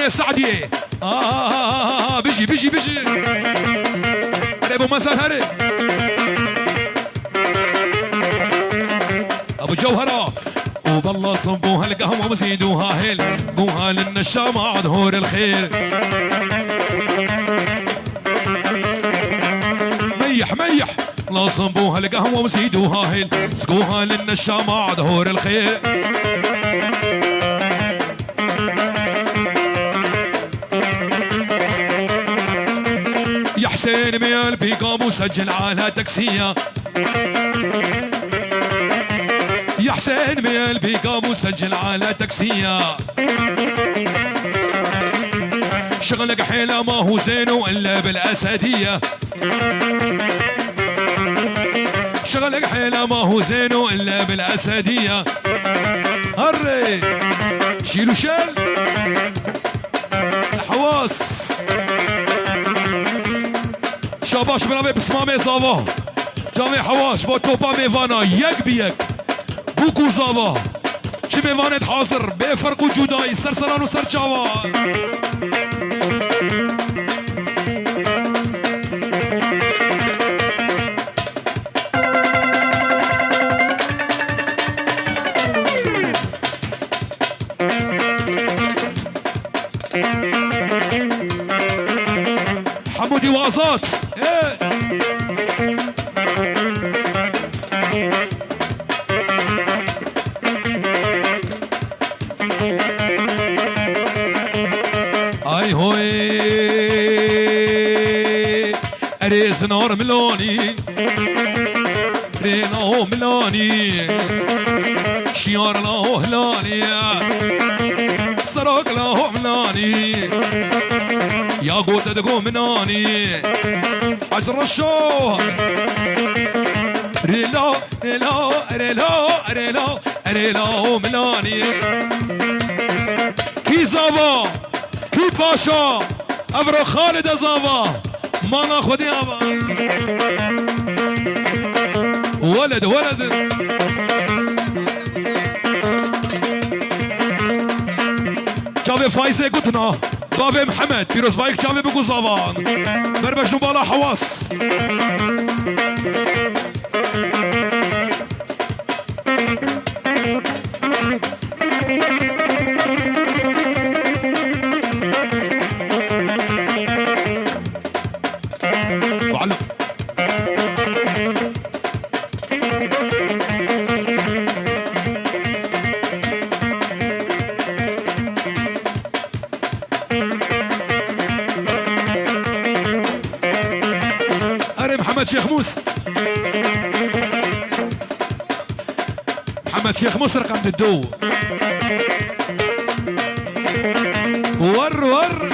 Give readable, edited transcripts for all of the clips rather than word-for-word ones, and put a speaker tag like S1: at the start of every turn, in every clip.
S1: جامع السعدية بيجي بيجي بيجي علي ابو مسار هري ابو جوهرة وبالله صبوها القهوة وزيدوها هيل قوها للنشام عدهور الخير ميح ميح لا صبوها القهوة وزيدوها هيل سقوها للنشام عدهور الخير يا حسين بقلبي قام وسجل على تاكسية يا حسين بقلبي قام وسجل على تاكسية شغلك حيلة ما هو زين وإلا بالأسدية شغلك حيلة ما هو زين إلا بالأسدية هري شيلو شل الحواس شاباش بنابي بسمامي زاوا جامي حواش با توبا ميفانا يك بيك بوكو زاوا چه ميوانت حاضر بفرق و جدائی سرسران و سرچاوا حمودي وازات اي هوي اريز نور ملوني رينو ملوني شيار له هلاني سراك له ملاني يا قوت دقو مناني اجر الشو ريلو ريلو ريلو ريلو ريلو ملاني كي زابا كي باشا ابرو خالد زابا ما ناخذ يابا ولد ولد جابي فايزة قلتنا بابي محمد بيروز بايك جابي بقو زابان بربش نبالا حواس محمد شيخ موس محمد شيخ موس رقم الدو ور ور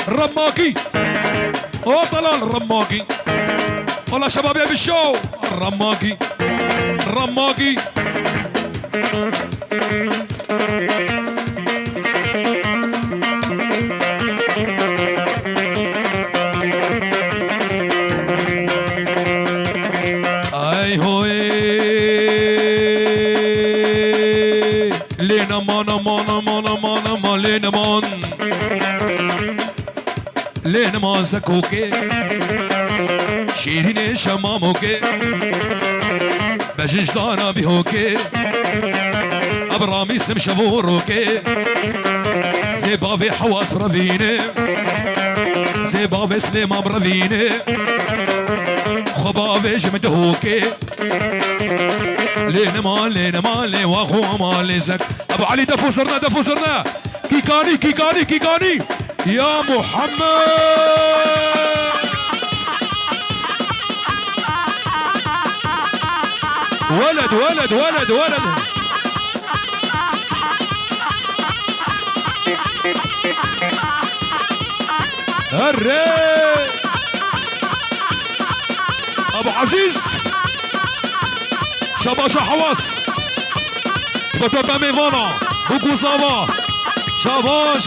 S1: الرماقي او طلال الرماقي والله شباب يا بالشو الرماقي الرماقي اي هوي لينا مانا مانا مانا مانا ما لينا مان لينا مان زكوكي شيرين شماموكي بجنج دانا بيهوكي ابرامي سم شفوروكي زي بابي حواس برافيني زي بابي سليمان برافيني خبابي جمدهوكي لين مالي واخو مالي زك ابو علي دفو زرنا كيكاني يا محمد ولد هري ابو عزيز شباشا حواس بطبع ميفانا بوكو زاوا شباش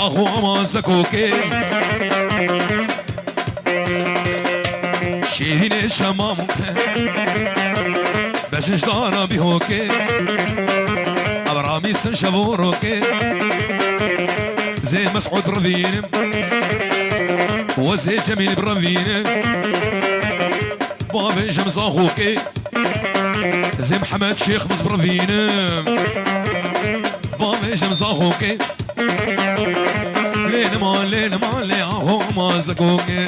S1: اخو اما زكوكي شيرين شمام باش نجدار بيهوكي ابرامي سن شبوروكي زي مسعود برفين وزي جميل برفين بابي جمز اخوكي زي محمد شيخ مزبرفين بابي جمز اخوكي لين ما لين اهو ما زكوكي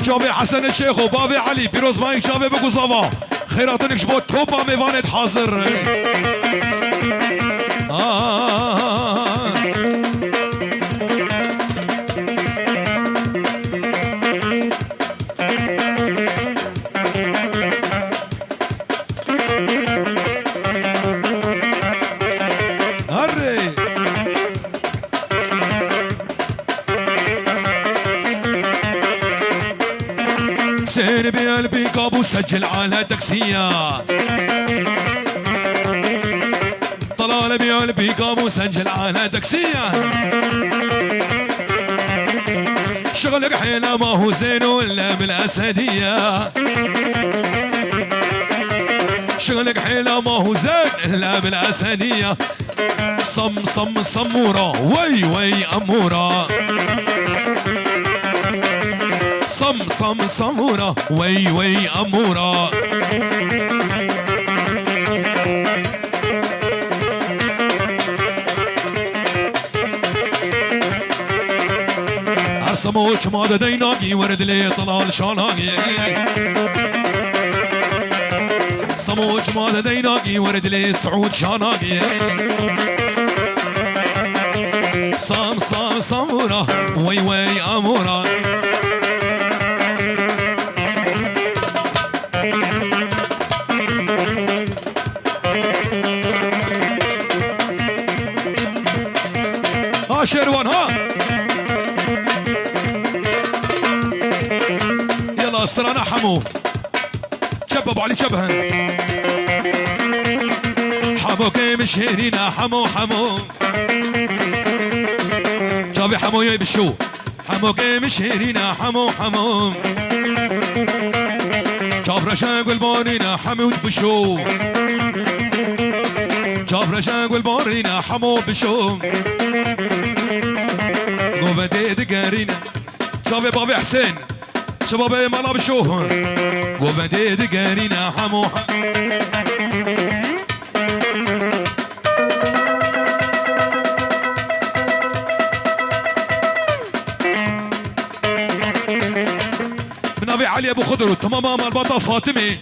S1: جابي حسن الشيخ وبابي علي بيروز مايك جابي بقوزافا خيراتنك شبوت توبا ميفانت حاضر حسين بقلبي قابو سجل على تاكسية طلال بقلبي قابو سجل على تاكسية شغلك حيلة ما هو زين ولا بالأسدية شغلك حيلة ما هو زين إلا بالأسدية صم صمورة وي أمورة صم صمورة وي أمورة عصموش ماذا ديناقي ورد لي طلال شاناقي صموش ماذا ديناقي ورد لي سعود شاناقي صم صمورة وي أمورة شيروان ها يلا استرانا حمو شبب علي شبهن حمو كيم شهرينا حمو جابي حمو يبشو حمو كيم شهرينا حمو جاب رشاق والبارينا حمو بشو جاب رشاق والبارينا حمو بشو قوبتي دقارينا شافي بابي حسين شبابي مالا بشوه قوبتي دقارينا حمو من ابي علي ابو خضر تماما مال بطا فاطمه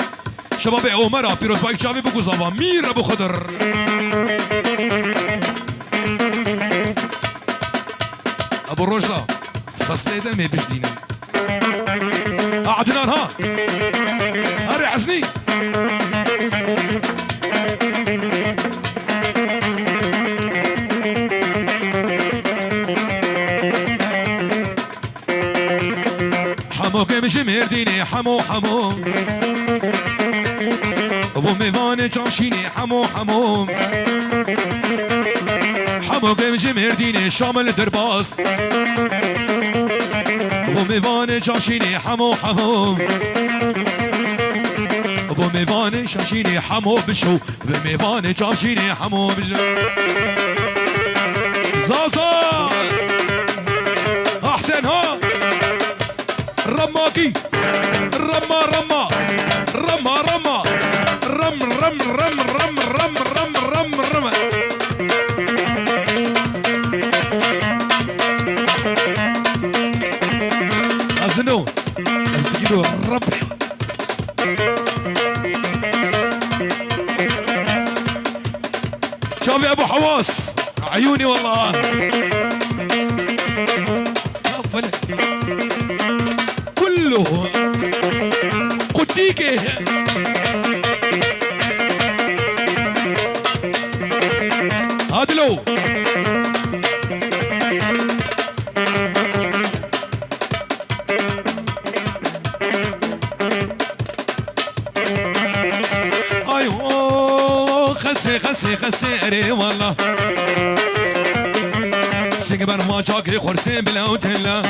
S1: شبابي عمره بيروز بايك شافي بقوزافا مير ابو خضر ابو الرجله فصلي دمي بجدينا عدنان ها هاري حزني حمو كمش مرديني حمو ابو ميفان جامشيني حمو حمو كمش مرديني شامل درباس ابو ميفان جامشيني حمو ابو ميفان جامشيني حمو بشو ابو ميفان جامشيني حمو بشو زازا احسن ها رماكي رما رم أزنو أزنو رب شوف يا أبو حواس عيوني والله كله قديكي هادلو خسي خسي خسي اري والله سيقبر ما جاكي خرسي بلا وتلا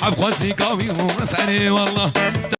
S1: حب خوزي قوي ومسعني والله